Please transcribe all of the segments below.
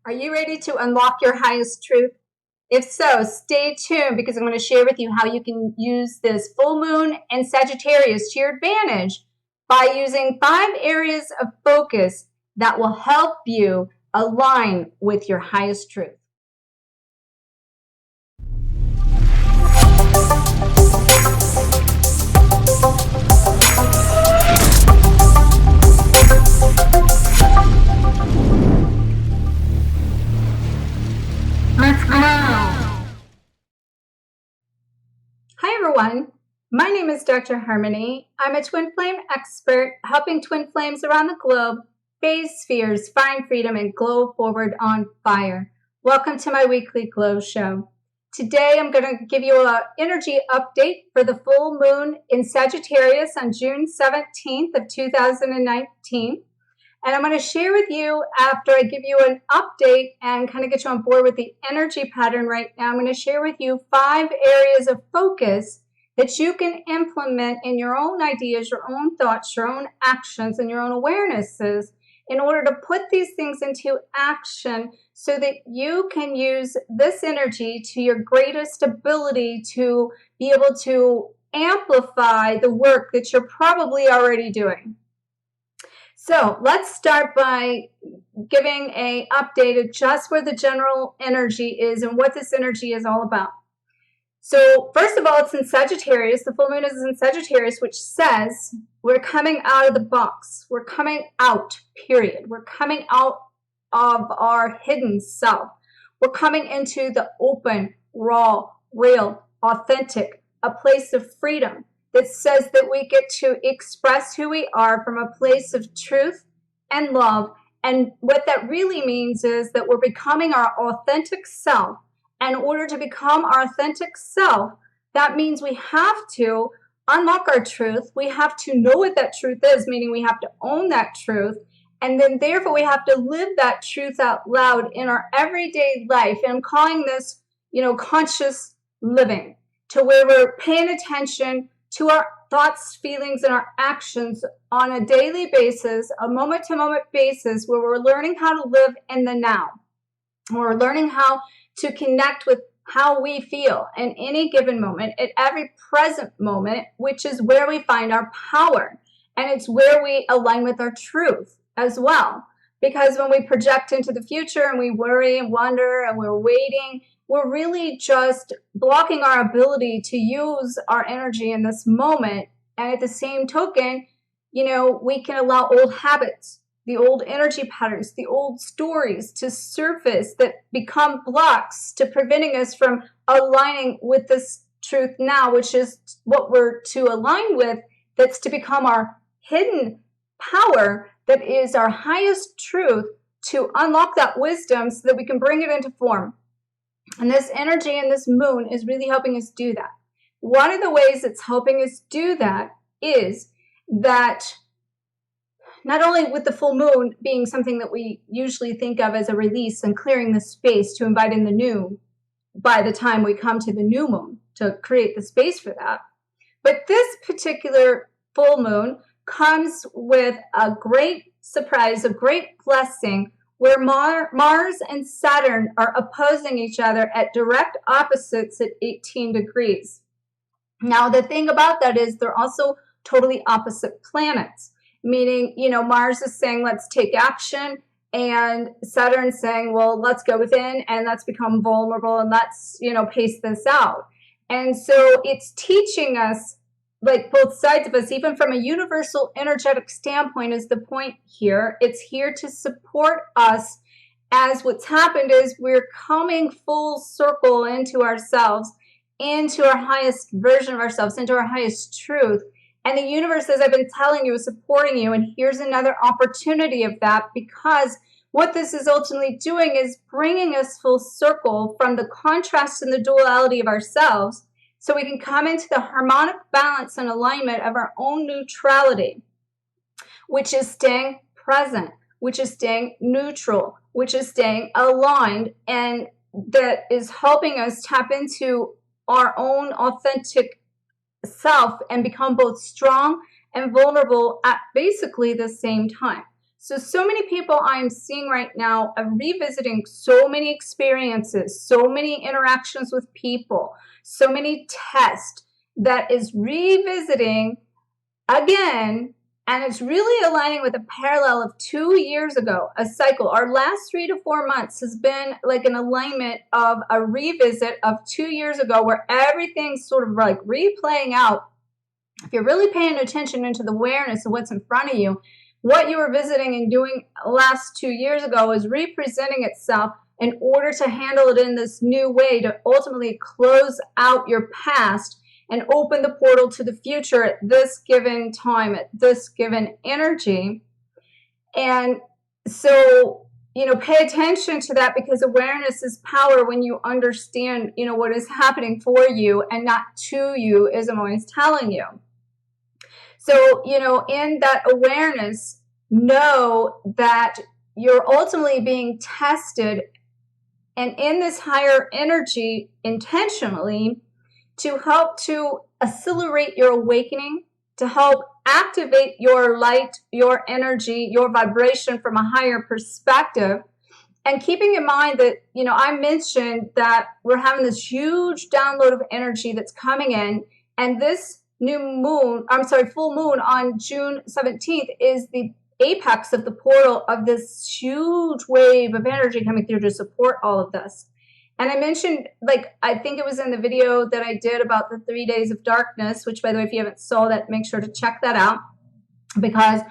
Are you ready to unlock your highest truth? If so, stay tuned because I'm going to share with you how you can use this full moon in Sagittarius to your advantage by using 5 areas of focus that will help you align with your highest truth. Let's go! Hi everyone, my name is Dr. Harmony. I'm a twin flame expert helping twin flames around the globe phase spheres, find freedom, and glow forward on fire. Welcome to my weekly glow show. Today I'm going to give you an energy update for the full moon in Sagittarius on June 17th of 2019. And I'm going to share with you, after I give you an update and kind of get you on board with the energy pattern right now, I'm going to share with you 5 areas of focus that you can implement in your own ideas, your own thoughts, your own actions, and your own awarenesses in order to put these things into action so that you can use this energy to your greatest ability to be able to amplify the work that you're probably already doing. So let's start by giving an update of just where the general energy is and what this energy is all about. So first of all, it's in Sagittarius. The full moon is in Sagittarius, which says we're coming out of the box. We're coming out, period. We're coming out of our hidden self. We're coming into the open, raw, real, authentic, a place of freedom that says that we get to express who we are from a place of truth and love. And what that really means is that we're becoming our authentic self. And in order to become our authentic self, that means we have to unlock our truth. We have to know what that truth is, meaning we have to own that truth. And then therefore we have to live that truth out loud in our everyday life. And I'm calling this, conscious living, to where we're paying attention to our thoughts, feelings, and our actions on a daily basis, a moment-to-moment basis, where we're learning how to live in the now. We're learning how to connect with how we feel in any given moment, at every present moment, which is where we find our power. And it's where we align with our truth as well. Because when we project into the future and we worry and wonder and we're waiting, we're really just blocking our ability to use our energy in this moment. And at the same token, we can allow old habits, the old energy patterns, the old stories to surface that become blocks to preventing us from aligning with this truth now, which is what we're to align with, that's to become our hidden power, that is our highest truth, to unlock that wisdom so that we can bring it into form. And this energy and this moon is really helping us do that. One of the ways it's helping us do that is that not only with the full moon being something that we usually think of as a release and clearing the space to invite in the new by the time we come to the new moon to create the space for that, but this particular full moon comes with a great surprise, a great blessing, where Mars and Saturn are opposing each other at direct opposites at 18 degrees. Now, the thing about that is they're also totally opposite planets, meaning, Mars is saying, let's take action, and Saturn's saying, well, let's go within and let's become vulnerable and let's, pace this out. And so it's teaching us, like both sides of us, even from a universal energetic standpoint is the point here. It's here to support us, as what's happened is we're coming full circle into ourselves, into our highest version of ourselves, into our highest truth. And the universe, as I've been telling you, is supporting you. And here's another opportunity of that, because what this is ultimately doing is bringing us full circle from the contrast and the duality of ourselves, so we can come into the harmonic balance and alignment of our own neutrality, which is staying present, which is staying neutral, which is staying aligned, and that is helping us tap into our own authentic self and become both strong and vulnerable at basically the same time. So many people I'm seeing right now are revisiting so many experiences, so many interactions with people, so many tests that is revisiting again, and it's really aligning with a parallel of 2 years ago, a cycle. Our last 3 to 4 months has been like an alignment of a revisit of 2 years ago where everything's sort of like replaying out. If you're really paying attention into the awareness of what's in front of you, what you were visiting and doing last 2 years ago is representing itself in order to handle it in this new way to ultimately close out your past and open the portal to the future at this given time, at this given energy. And so, pay attention to that, because awareness is power when you understand, what is happening for you and not to you, as I'm always telling you. So, in that awareness, know that you're ultimately being tested, and in this higher energy intentionally, to help to accelerate your awakening, to help activate your light, your energy, your vibration from a higher perspective. And keeping in mind that, I mentioned that we're having this huge download of energy that's coming in, and this full moon on June 17th is the apex of the portal of this huge wave of energy coming through to support all of this. And I mentioned, I think it was in the video that I did about the 3 days of darkness, which, by the way, if you haven't saw that, make sure to check that out, because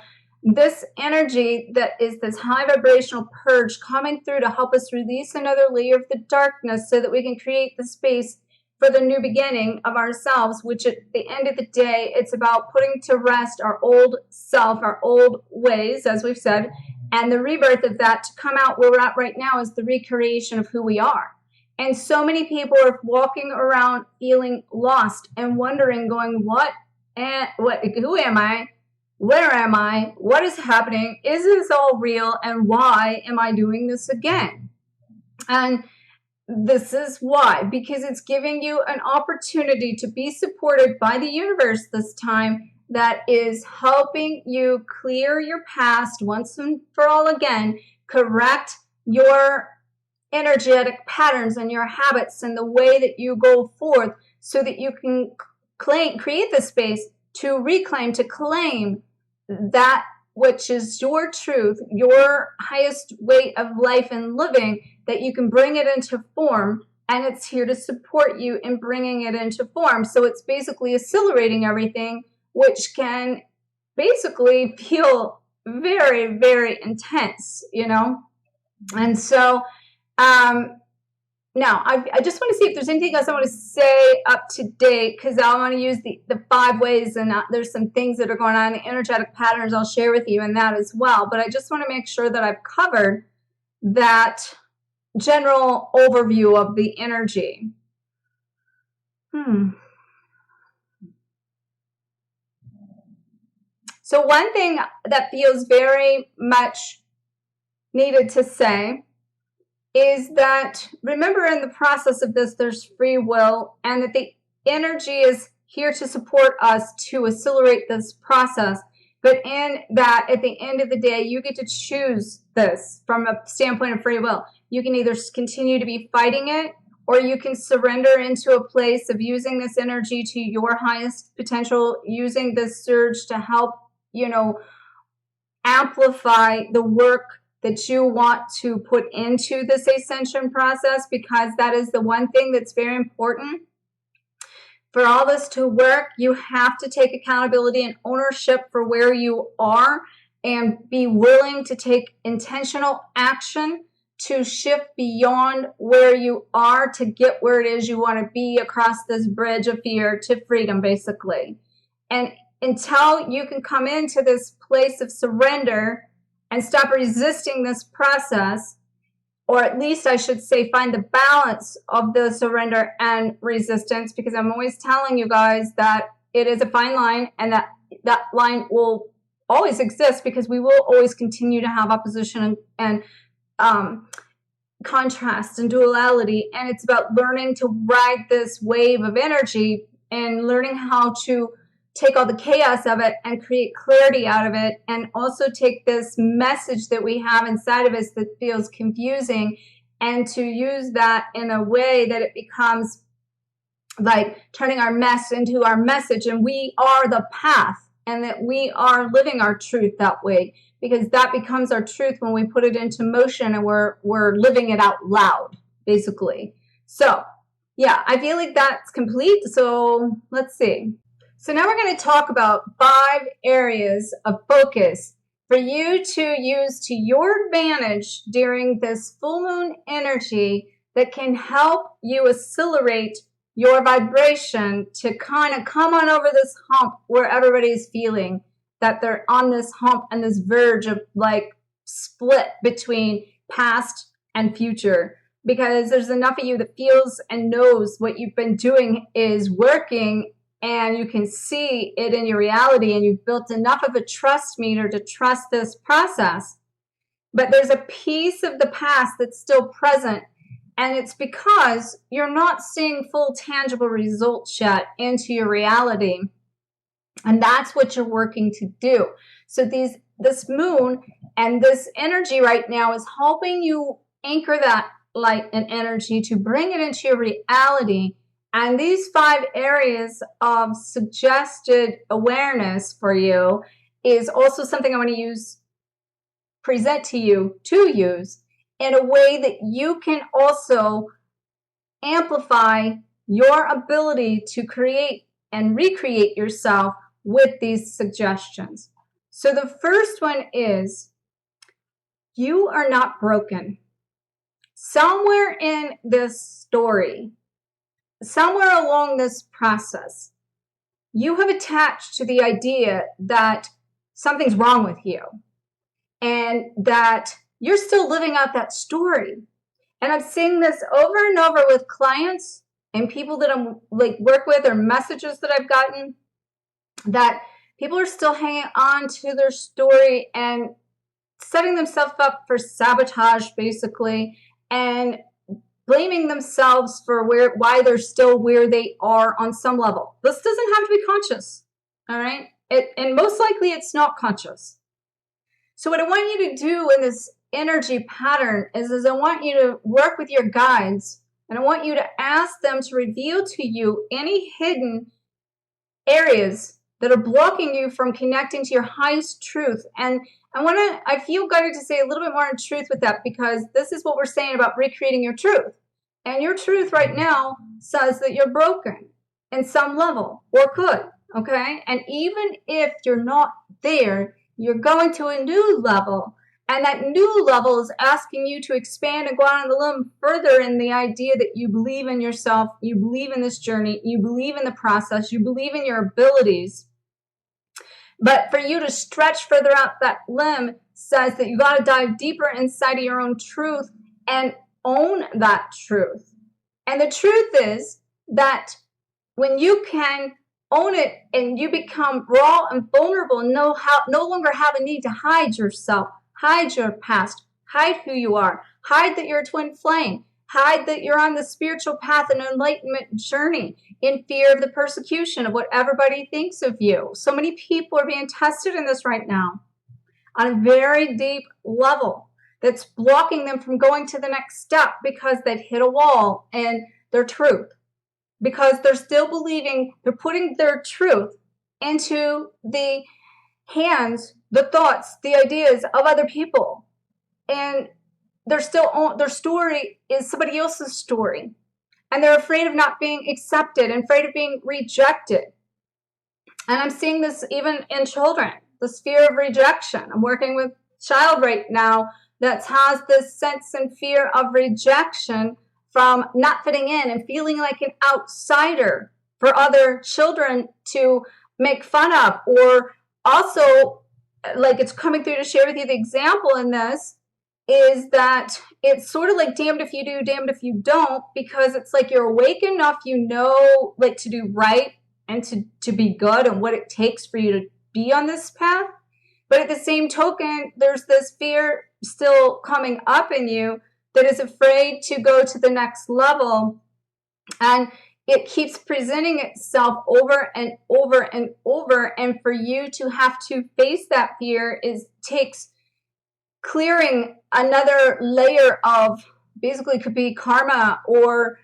this energy that is this high vibrational purge coming through to help us release another layer of the darkness so that we can create the space for the new beginning of ourselves, which at the end of the day, it's about putting to rest our old self, our old ways, as we've said, and the rebirth of that to come out where we're at right now is the recreation of who we are. And so many people are walking around feeling lost and wondering, going, who am I? Where am I? What is happening? Is this all real? And why am I doing this again? And this is why, because it's giving you an opportunity to be supported by the universe this time, that is helping you clear your past once and for all again, correct your energetic patterns and your habits and the way that you go forth, so that you can create the space to reclaim, to claim that which is your truth, your highest way of life and living, that you can bring it into form, and it's here to support you in bringing it into form. So it's basically accelerating everything, which can basically feel very, very intense, And so now, I just want to see if there's anything else I want to say up to date, because I want to use the 5 ways, and there's some things that are going on in the energetic patterns I'll share with you in that as well. But I just want to make sure that I've covered that general overview of the energy. So one thing that feels very much needed to say is that, remember, in the process of this, there's free will, and that the energy is here to support us to accelerate this process. But in that, at the end of the day, you get to choose this from a standpoint of free will. You can either continue to be fighting it, or you can surrender into a place of using this energy to your highest potential, using this surge to help, amplify the work that you want to put into this ascension process, because that is the one thing that's very important. For all this to work, you have to take accountability and ownership for where you are, and be willing to take intentional action to shift beyond where you are to get where it is you want to be across this bridge of fear to freedom, basically. And until you can come into this place of surrender and stop resisting this process, or at least I should say find the balance of the surrender and resistance, because I'm always telling you guys that it is a fine line, and that line will always exist, because we will always continue to have opposition and contrast and duality. And it's about learning to ride this wave of energy and learning how to take all the chaos of it and create clarity out of it, and also take this message that we have inside of us that feels confusing and to use that in a way that it becomes like turning our mess into our message, and we are the path, and that we are living our truth that way, because that becomes our truth when we put it into motion and we're living it out loud, basically. So yeah, I feel like that's complete. So let's see. So now we're going to talk about 5 areas of focus for you to use to your advantage during this full moon energy that can help you accelerate your vibration to kind of come on over this hump where everybody's feeling that they're on this hump and this verge of like split between past and future, because there's enough of you that feels and knows what you've been doing is working, and you can see it in your reality, and you've built enough of a trust meter to trust this process. But there's a piece of the past that's still present, and it's because you're not seeing full tangible results yet into your reality. And that's what you're working to do. So this moon and this energy right now is helping you anchor that light and energy to bring it into your reality. And these 5 areas of suggested awareness for you is also something I want to present to use in a way that you can also amplify your ability to create and recreate yourself with these suggestions. So the first one is, you are not broken. Somewhere in this story, somewhere along this process, you have attached to the idea that something's wrong with you and that you're still living out that story. And I'm seeing this over and over with clients and people that I'm like work with, or messages that I've gotten, that people are still hanging on to their story and setting themselves up for sabotage, basically, and blaming themselves for why they're still where they are on some level. This doesn't have to be conscious, all right? And most likely it's not conscious. So what I want you to do in this energy pattern is I want you to work with your guides, and I want you to ask them to reveal to you any hidden areas that are blocking you from connecting to your highest truth. And I feel guided to say a little bit more in truth with that, because this is what we're saying about recreating your truth. And your truth right now says that you're broken in some level, or could, okay? And even if you're not there, you're going to a new level. And that new level is asking you to expand and go out on the limb further in the idea that you believe in yourself, you believe in this journey, you believe in the process, you believe in your abilities. But for you to stretch further out that limb says that you got to dive deeper inside of your own truth and own that truth. And the truth is that when you can own it and you become raw and vulnerable, no longer have a need to hide yourself, hide your past, hide who you are, hide that you're a twin flame, hide that you're on the spiritual path and enlightenment journey in fear of the persecution of what everybody thinks of you. So many people are being tested in this right now on a very deep level that's blocking them from going to the next step, because they've hit a wall in their truth, because they're still believing, they're putting their truth into the hands, the thoughts, the ideas of other people, and their story is somebody else's story, and they're afraid of not being accepted and afraid of being rejected. And I'm seeing this even in children, this fear of rejection. I'm working with a child right now that has this sense and fear of rejection from not fitting in and feeling like an outsider for other children to make fun of. Or also, like, it's coming through to share with you the example in this is that it's sort of like damned if you do, damned if you don't, because it's like you're awake enough, you know, like to do right and to be good and what it takes for you to be on this path. But at the same token, there's this fear still coming up in you that is afraid to go to the next level. And it keeps presenting itself over and over and over, and for you to have to face that fear takes clearing another layer of, basically could be karma, or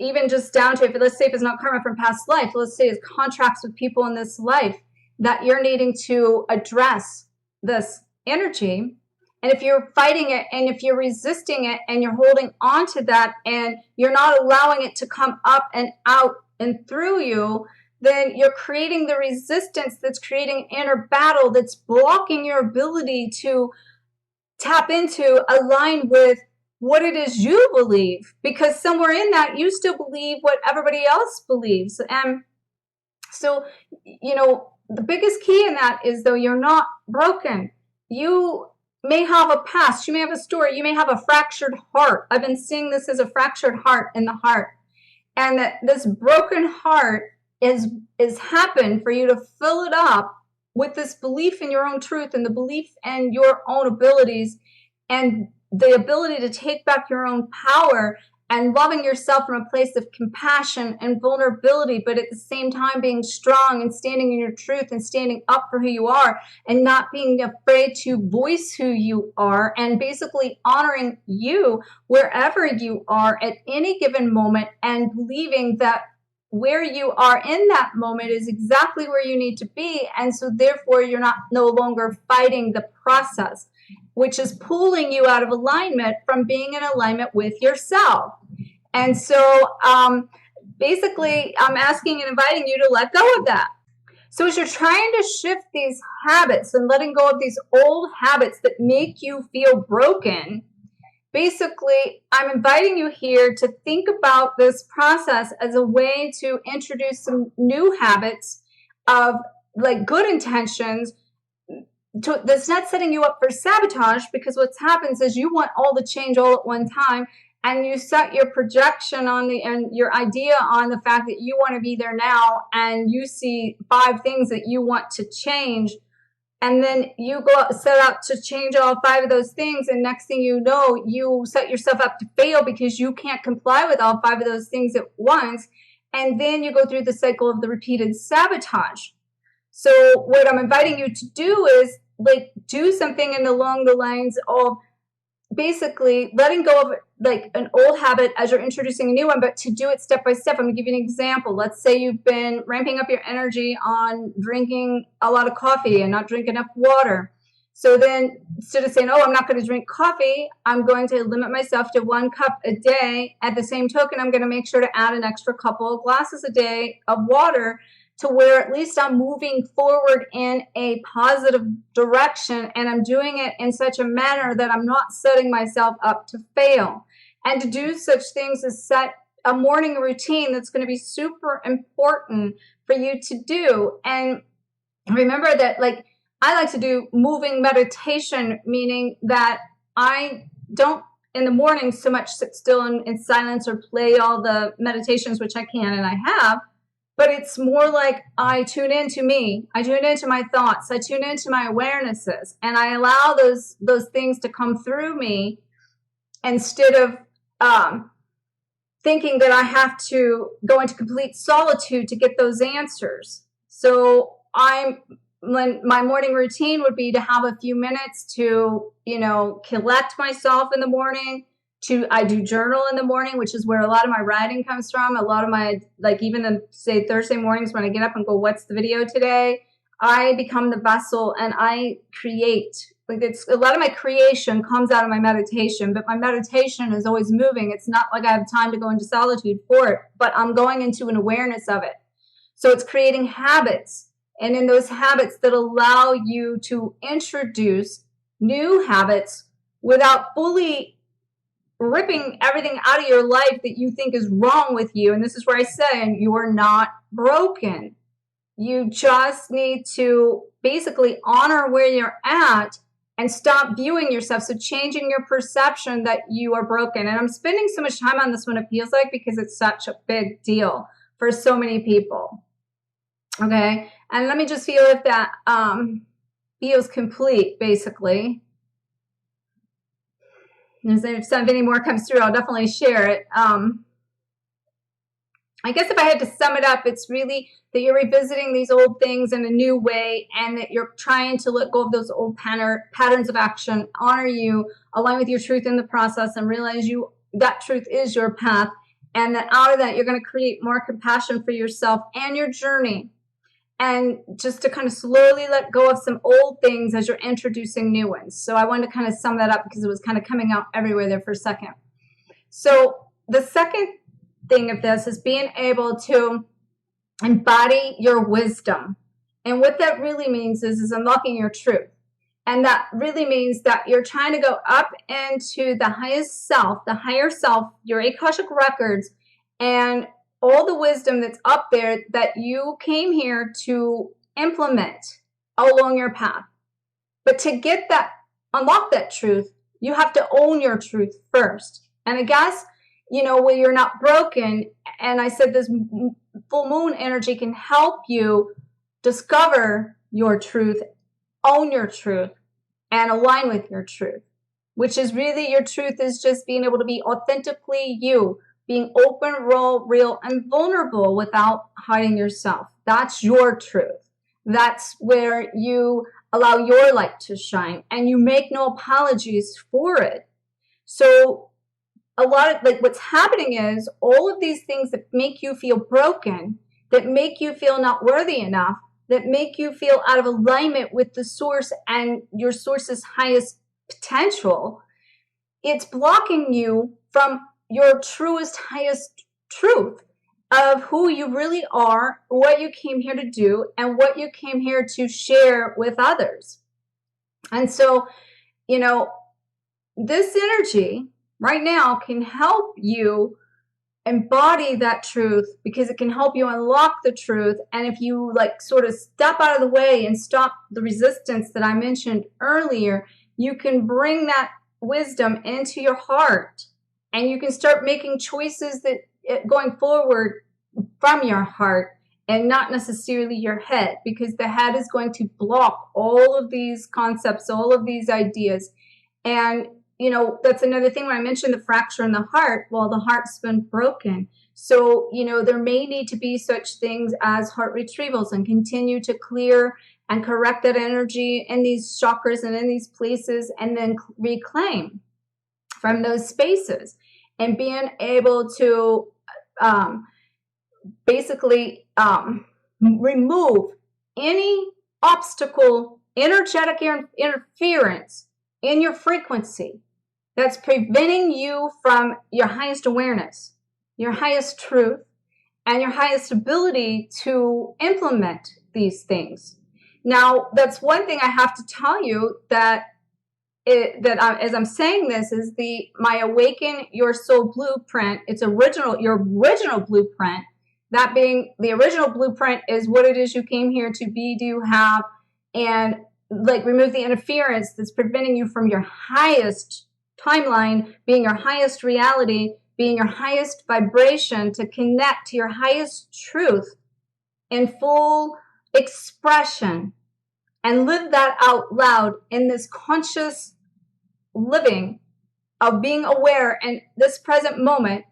even just down to, if let's say if it's not karma from past life, let's say it's contracts with people in this life that you're needing to address this energy. And if you're fighting it, and if you're resisting it, and you're holding on to that, and you're not allowing it to come up and out and through you, then you're creating the resistance that's creating inner battle that's blocking your ability to tap into, align with what it is you believe, because somewhere in that you still believe what everybody else believes. And so, you know, the biggest key in that is, though, you're not broken. You may have a past, you may have a story, you may have a fractured heart. I've been seeing this as a fractured heart in the heart, and that this broken heart is happened for you to fill it up with this belief in your own truth, and the belief in your own abilities, and the ability to take back your own power, and loving yourself from a place of compassion and vulnerability, but at the same time being strong and standing in your truth and standing up for who you are, and not being afraid to voice who you are, and basically honoring you wherever you are at any given moment, and believing that where you are in that moment is exactly where you need to be. And so therefore you're no longer fighting the process, which is pulling you out of alignment from being in alignment with yourself. And so basically I'm asking and inviting you to let go of that. So as you're trying to shift these habits and letting go of these old habits that make you feel broken, basically, I'm inviting you here to think about this process as a way to introduce some new habits of, like, good intentions that's not setting you up for sabotage, because what happens is you want all the change all at one time, and you set your projection on and your idea on the fact that you want to be there now, and you see 5 things that you want to change. And then you set out to change all 5 of those things, and next thing you know, you set yourself up to fail because you can't comply with all 5 of those things at once. And then you go through the cycle of the repeated sabotage. So what I'm inviting you to do is, like, do something along the lines of basically letting go of, like, an old habit as you're introducing a new one, but to do it step by step. I'm going to give you an example. Let's say you've been ramping up your energy on drinking a lot of coffee and not drink enough water. So then instead of saying, oh, I'm not going to drink coffee, I'm going to limit myself to 1 cup a day. At the same token, I'm going to make sure to add an extra couple of glasses a day of water, to where at least I'm moving forward in a positive direction, and I'm doing it in such a manner that I'm not setting myself up to fail. And to do such things is set a morning routine that's going to be super important for you to do. And remember that, like, I like to do moving meditation, meaning that I don't in the morning so much sit still in silence or play all the meditations, which I can and I have. But it's more like I tune into me. I tune into my thoughts. I tune into my awarenesses, and I allow those things to come through me, instead of thinking that I have to go into complete solitude to get those answers. So when my morning routine would be to have a few minutes to, you know, collect myself in the morning. I do journal in the morning, which is where a lot of my writing comes from. A lot of my, like, even the, say, Thursday mornings when I get up and go, what's the video today? I become the vessel and I create. Like, it's a lot of my creation comes out of my meditation, but my meditation is always moving. It's not like I have time to go into solitude for it, but I'm going into an awareness of it. So it's creating habits, and in those habits that allow you to introduce new habits without fully ripping everything out of your life that you think is wrong with you. And this is where I say, you are not broken. You just need to basically honor where you're at and stop viewing yourself. So changing your perception that you are broken. And I'm spending so much time on this one, it feels like, because it's such a big deal for so many people. Okay. And let me just feel if that feels complete, basically. If any more comes through, I'll definitely share it. I guess if I had to sum it up, it's really that you're revisiting these old things in a new way, and that you're trying to let go of those old patterns of action, honor you, align with your truth in the process, and realize that truth is your path. And that out of that, you're going to create more compassion for yourself and your journey. And just to kind of slowly let go of some old things as you're introducing new ones. So I wanted to kind of sum that up because it was kind of coming out everywhere there for a second. So the second thing of this is being able to embody your wisdom. And what that really means is unlocking your truth. And that really means that you're trying to go up into the highest self, the higher self, your Akashic records, and all the wisdom that's up there that you came here to implement along your path. But to get that, unlock that truth, you have to own your truth first. And I guess, you know, when you're not broken, and I said this full moon energy can help you discover your truth, own your truth, and align with your truth, which is really your truth is just being able to be authentically you, being open, raw, real, and vulnerable without hiding yourself. That's your truth. That's where you allow your light to shine, and you make no apologies for it. So a lot of like what's happening is all of these things that make you feel broken, that make you feel not worthy enough, that make you feel out of alignment with the source and your source's highest potential, it's blocking you from your truest, highest truth of who you really are, what you came here to do, and what you came here to share with others. And so, you know, this energy right now can help you embody that truth, because it can help you unlock the truth. And if you like sort of step out of the way and stop the resistance that I mentioned earlier, you can bring that wisdom into your heart, and you can start making choices that going forward from your heart and not necessarily your head, because the head is going to block all of these concepts, all of these ideas. And you know, that's another thing when I mentioned the fracture in the heart. Well, the heart's been broken. So, you know, there may need to be such things as heart retrievals and continue to clear and correct that energy in these chakras and in these places, and then reclaim from those spaces, and being able to basically remove any obstacle, energetic interference in your frequency that's preventing you from your highest awareness, your highest truth, and your highest ability to implement these things. Now, that's one thing I have to tell you that as I'm saying this is my Awaken Your Soul Blueprint. It's your original blueprint. That being the original blueprint is what it is you came here to be, do, have, and like remove the interference that's preventing you from your highest timeline, being your highest reality, being your highest vibration, to connect to your highest truth in full expression and live that out loud in this conscious living of being aware in this present moment,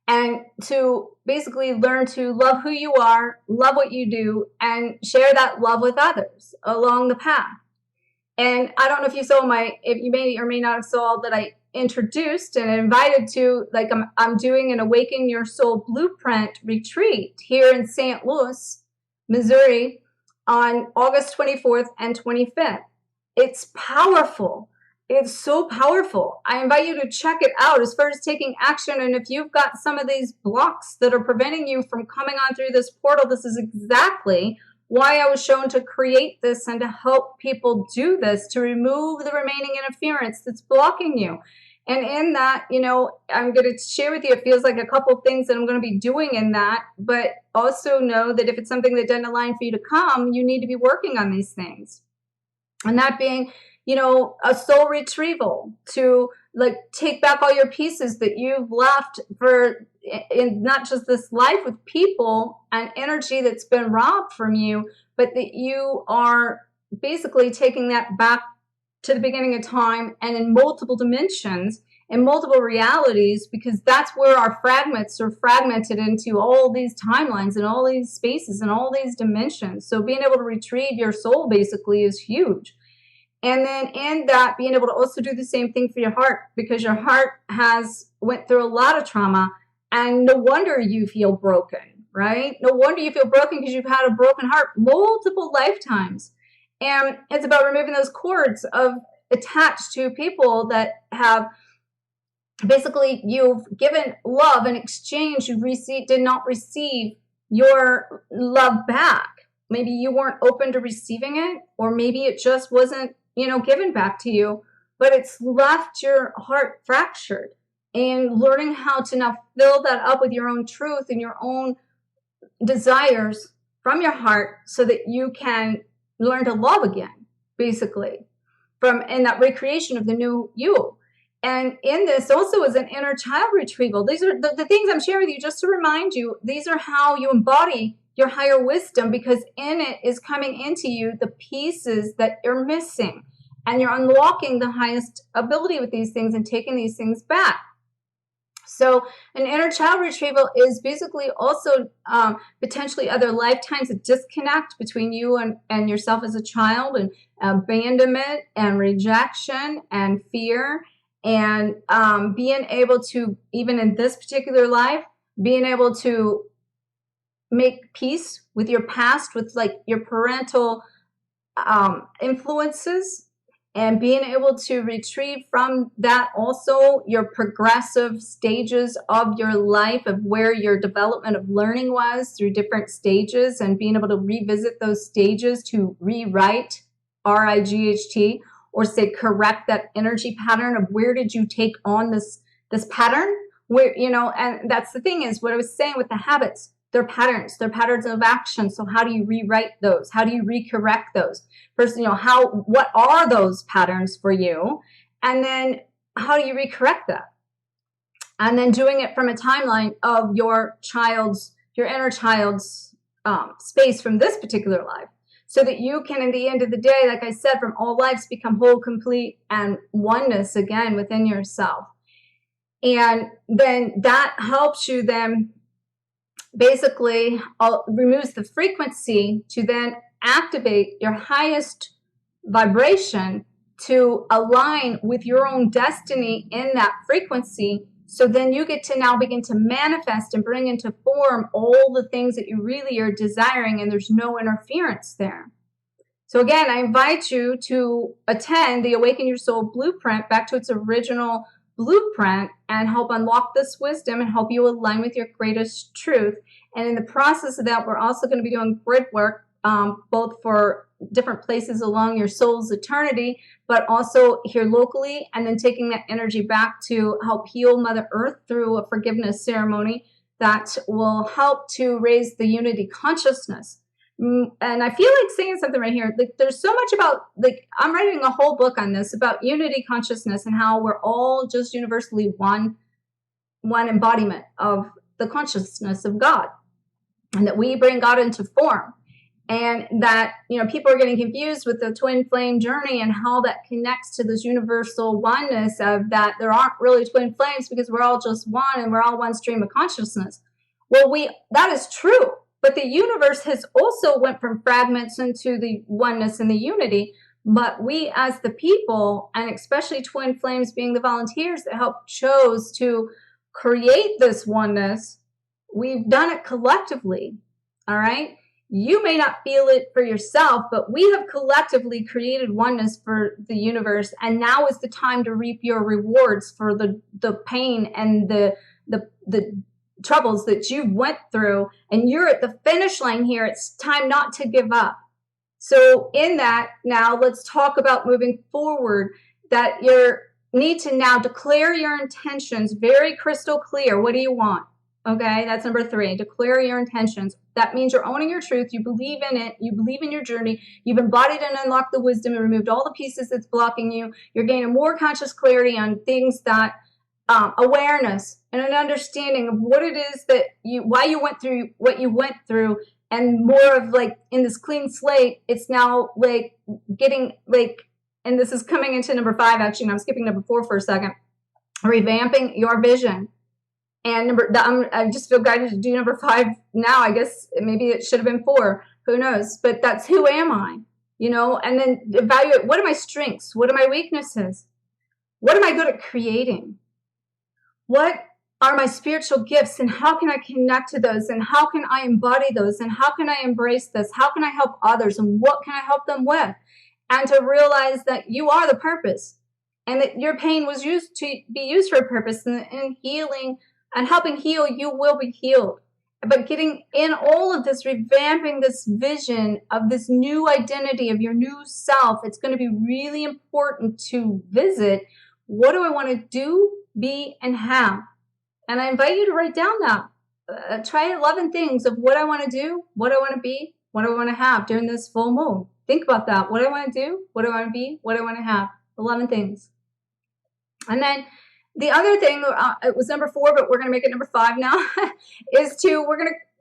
and to basically learn to love who you are, love what you do, and share that love with others along the path. And I don't know if you saw if you may or may not have saw that I introduced and invited to, like I'm doing an Awaken Your Soul Blueprint retreat here in St. Louis, Missouri on August 24th and 25th. It's powerful. It's so powerful. I invite you to check it out as far as taking action. And if you've got some of these blocks that are preventing you from coming on through this portal, this is exactly why I was shown to create this and to help people do this, to remove the remaining interference that's blocking you. And in that, you know, I'm going to share with you, it feels like a couple things that I'm going to be doing in that, but also know that if it's something that doesn't align for you to come, you need to be working on these things. And that being, you know, a soul retrieval, to like take back all your pieces that you've left for in not just this life with people and energy that's been robbed from you, but that you are basically taking that back to the beginning of time and in multiple dimensions, in multiple realities, because that's where our fragments are fragmented into all these timelines and all these spaces and all these dimensions. So being able to retrieve your soul basically is huge. And then in that, being able to also do the same thing for your heart, because your heart has went through a lot of trauma, and no wonder you feel broken, right? No wonder you feel broken, because you've had a broken heart multiple lifetimes. And it's about removing those cords of attached to people that have basically, you've given love in exchange, did not receive your love back. Maybe you weren't open to receiving it, or maybe it just wasn't, given back to you, but it's left your heart fractured. And learning how to now fill that up with your own truth and your own desires from your heart, so that you can learn to love again, basically, in that recreation of the new you. And in this also is an inner child retrieval. These are the things I'm sharing with you just to remind you. These are how you embody your higher wisdom, because in it is coming into you the pieces that you're missing. And you're unlocking the highest ability with these things and taking these things back. So an inner child retrieval is basically also potentially other lifetimes of disconnect between you and yourself as a child, and abandonment and rejection and fear. And being able to, even in this particular life, being able to make peace with your past, with like your parental influences, and being able to retrieve from that also your progressive stages of your life, of where your development of learning was through different stages, and being able to revisit those stages to rewrite, RIGHT, or say correct that energy pattern of where did you take on this pattern, where, and that's the thing, is what I was saying with the habits. They're patterns of action. So how do you rewrite those? How do you recorrect those? First, what are those patterns for you? And then how do you recorrect that? And then doing it from a timeline of your inner child's space from this particular life, so that you can, in the end of the day, like I said, from all lives become whole, complete, and oneness again within yourself. And then that helps you then basically removes the frequency to then activate your highest vibration to align with your own destiny in that frequency. So then you get to now begin to manifest and bring into form all the things that you really are desiring, and there's no interference there. So again, I invite you to attend the Awaken Your Soul Blueprint back to its original blueprint, and help unlock this wisdom and help you align with your greatest truth. And in the process of that, we're also going to be doing grid work, both for different places along your soul's eternity, but also here locally, and then taking that energy back to help heal Mother Earth through a forgiveness ceremony that will help to raise the unity consciousness. And I feel like saying something right here. Like, there's so much about, like, I'm writing a whole book on this, about unity consciousness and how we're all just universally one embodiment of the consciousness of God, and that we bring God into form. And that, people are getting confused with the twin flame journey and how that connects to this universal oneness of that there aren't really twin flames, because we're all just one and we're all one stream of consciousness. Well, that is true. But the universe has also went from fragments into the oneness and the unity. But we as the people, and especially twin flames being the volunteers that chose to create this oneness, we've done it collectively. All right. You may not feel it for yourself, but we have collectively created oneness for the universe. And now is the time to reap your rewards for the pain and the troubles that you went through, and you're at the finish line here. It's time not to give up. So in that, now let's talk about moving forward, that you need to now declare your intentions very crystal clear. What do you want? Okay, that's number 3. Declare your intentions. That means you're owning your truth. You believe in it. You believe in your journey. You've embodied and unlocked the wisdom and removed all the pieces that's blocking you. You're gaining more conscious clarity on things that awareness and an understanding of what it is that why you went through what you went through, and more of like in this clean slate. It's now like getting like, and this is coming into number 5 actually, and I'm skipping number 4 for a second. revamping your vision. And I just feel guided to do number 5 now. I guess maybe it should have been 4. Who knows? But that's who am I? You know, and then evaluate, what are my strengths? What are my weaknesses? What am I good at creating? What are my spiritual gifts, and how can I connect to those, and how can I embody those, and how can I embrace this? How can I help others, and what can I help them with? And to realize that you are the purpose, and that your pain was used to be used for a purpose, and healing and helping heal, you will be healed. But getting in all of this, revamping this vision of this new identity of your new self, it's going to be really important to visit, what do I want to do, be, and have? And I invite you to write down that. Try 11 things of what I want to do, what I want to be, what I want to have during this full moon. Think about that. What I want to do, what I want to be, what I want to have. 11 things. And then the other thing, it was number 4, but we're going to make it number 5 now, is you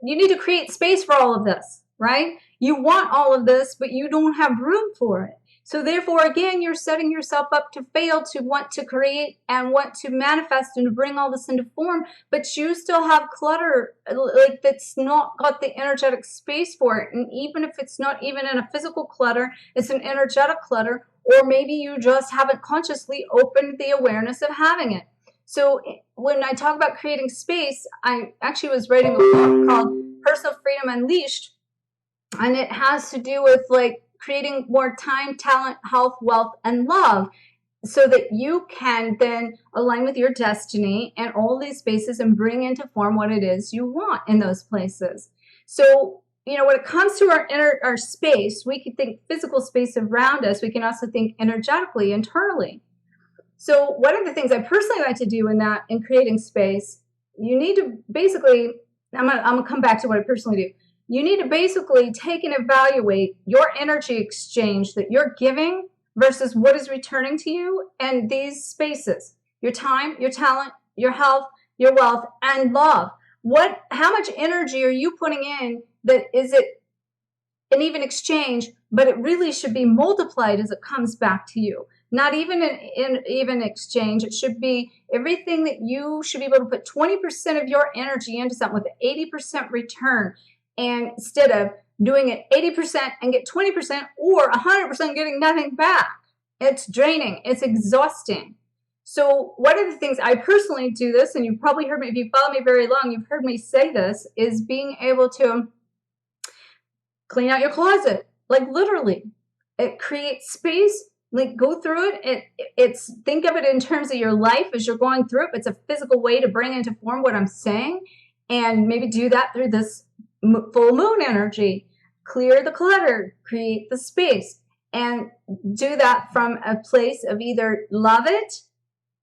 need to create space for all of this, right? You want all of this, but you don't have room for it. So therefore, again, you're setting yourself up to fail, to want to create and want to manifest and to bring all this into form, but you still have clutter, like that's not got the energetic space for it. And even if it's not even in a physical clutter, it's an energetic clutter, or maybe you just haven't consciously opened the awareness of having it. So when I talk about creating space, I actually was writing a book called Personal Freedom Unleashed, and it has to do with like creating more time, talent, health, wealth, and love, so that you can then align with your destiny and all these spaces and bring into form what it is you want in those places. So, you know, when it comes to our space, we can think physical space around us. We can also think energetically, internally. So one of the things I personally like to do in creating space, you need to basically, I'm gonna come back to what I personally do. You need to basically take and evaluate your energy exchange that you're giving versus what is returning to you in these spaces. Your time, your talent, your health, your wealth, and love. How much energy are you putting in that is it an even exchange, but it really should be multiplied as it comes back to you. Not even in even exchange. It should be everything that you should be able to put 20% of your energy into something with an 80% return. And instead of doing it 80% and get 20% or 100% getting nothing back. It's draining. It's exhausting. So one of the things I personally do this, and you've probably heard me, if you follow me very long, you've heard me say this, is being able to clean out your closet. Like literally. It creates space. Like go through it. Think of it in terms of your life as you're going through it. It's a physical way to bring into form what I'm saying. And maybe do that through this full moon energy. Clear the clutter, create the space, and do that from a place of either love it,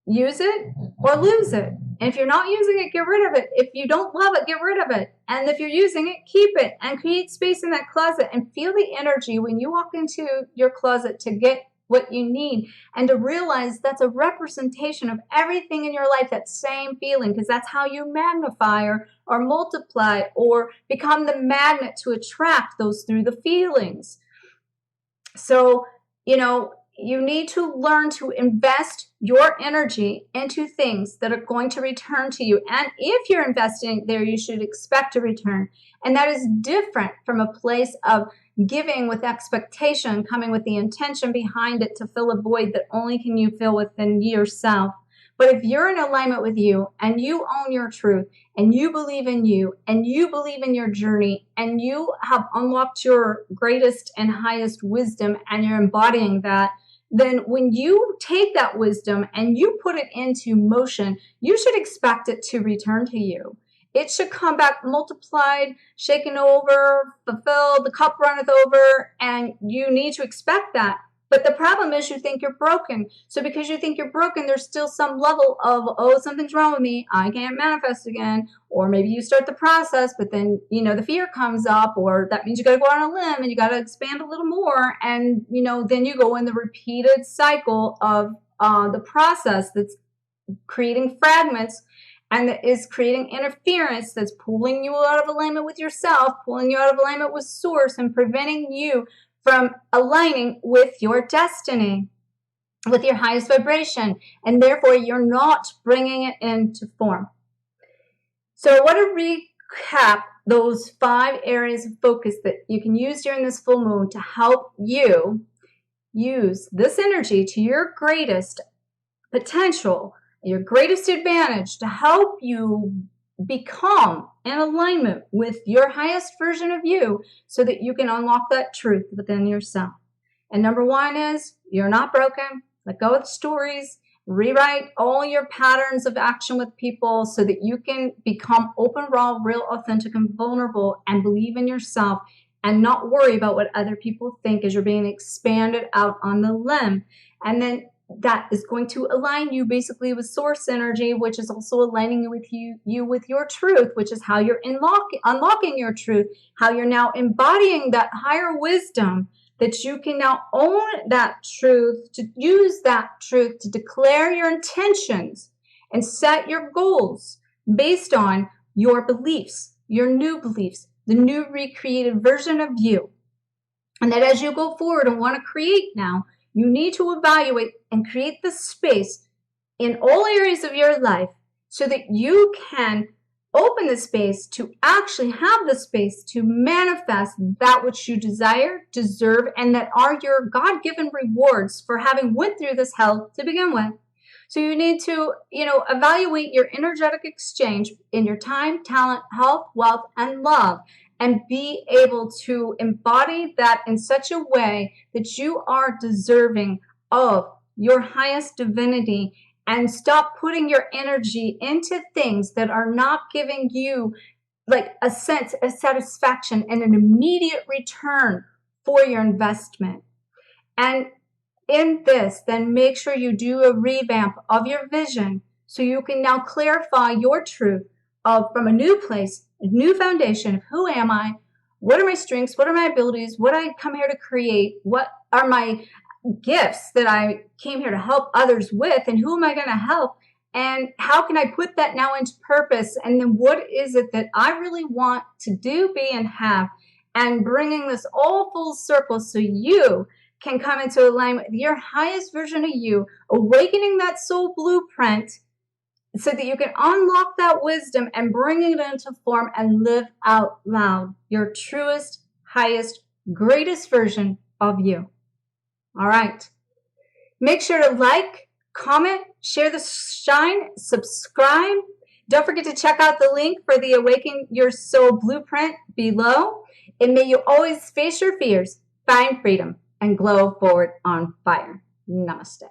use it, or lose it. And if you're not using it, get rid of it. If you don't love it, get rid of it. And if you're using it, keep it and create space in that closet and feel the energy when you walk into your closet to get what you need, and to realize that's a representation of everything in your life, that same feeling, because that's how you magnify or multiply or become the magnet to attract those through the feelings. So, you know, you need to learn to invest your energy into things that are going to return to you. And if you're investing there, you should expect a return. And that is different from a place of giving with expectation, coming with the intention behind it to fill a void that only can you fill within yourself. But if you're in alignment with you and you own your truth and you believe in you and you believe in your journey and you have unlocked your greatest and highest wisdom and you're embodying that, then when you take that wisdom and you put it into motion, you should expect it to return to you. It should come back multiplied, shaken over, fulfilled, the cup runneth over, and you need to expect that. But the problem is you think you're broken. So because you think you're broken, there's still some level of, oh, something's wrong with me. I can't manifest again. Or maybe you start the process, but then, you know, the fear comes up, or that means you got to go on a limb and you got to expand a little more. And, you know, then you go in the repeated cycle of the process that's creating fragments and that is creating interference, that's pulling you out of alignment with yourself, pulling you out of alignment with source, and preventing you from aligning with your destiny. with your highest vibration, and therefore you're not bringing it into form. So I want to recap those 5 areas of focus that you can use during this full moon to help you use this energy to your greatest potential, your greatest advantage, to help you become in alignment with your highest version of you so that you can unlock that truth within yourself. And number 1 is you're not broken. Let go of stories. Rewrite all your patterns of action with people so that you can become open, raw, real, authentic, and vulnerable, and believe in yourself and not worry about what other people think as you're being expanded out on the limb. And then that is going to align you basically with source energy, which is also aligning you with your truth, which is how you're unlocking your truth, how you're now embodying that higher wisdom, that you can now own that truth, to use that truth to declare your intentions and set your goals based on your beliefs, your new beliefs, the new recreated version of you. And that as you go forward and want to create now, you need to evaluate and create the space in all areas of your life so that you can open the space to actually have the space to manifest that which you desire, deserve, and that are your God-given rewards for having went through this hell to begin with. So you need to, evaluate your energetic exchange in your time, talent, health, wealth, and love, and be able to embody that in such a way that you are deserving of your highest divinity, and stop putting your energy into things that are not giving you like a sense of satisfaction and an immediate return for your investment. And in this, then make sure you do a revamp of your vision so you can now clarify your truth from a new place, a new foundation of who am I, what are my strengths, what are my abilities, what I come here to create, what are my gifts that I came here to help others with, and who am I going to help, and how can I put that now into purpose, and then what is it that I really want to do, be, and have, and bringing this all full circle so you can come into alignment with your highest version of you, awakening that soul blueprint so that you can unlock that wisdom and bring it into form and live out loud your truest, highest, greatest version of you. All right. Make sure to like, comment, share the shine, subscribe. Don't forget to check out the link for the Awaken Your Soul Blueprint below. And may you always face your fears, find freedom, and glow forward on fire. Namaste.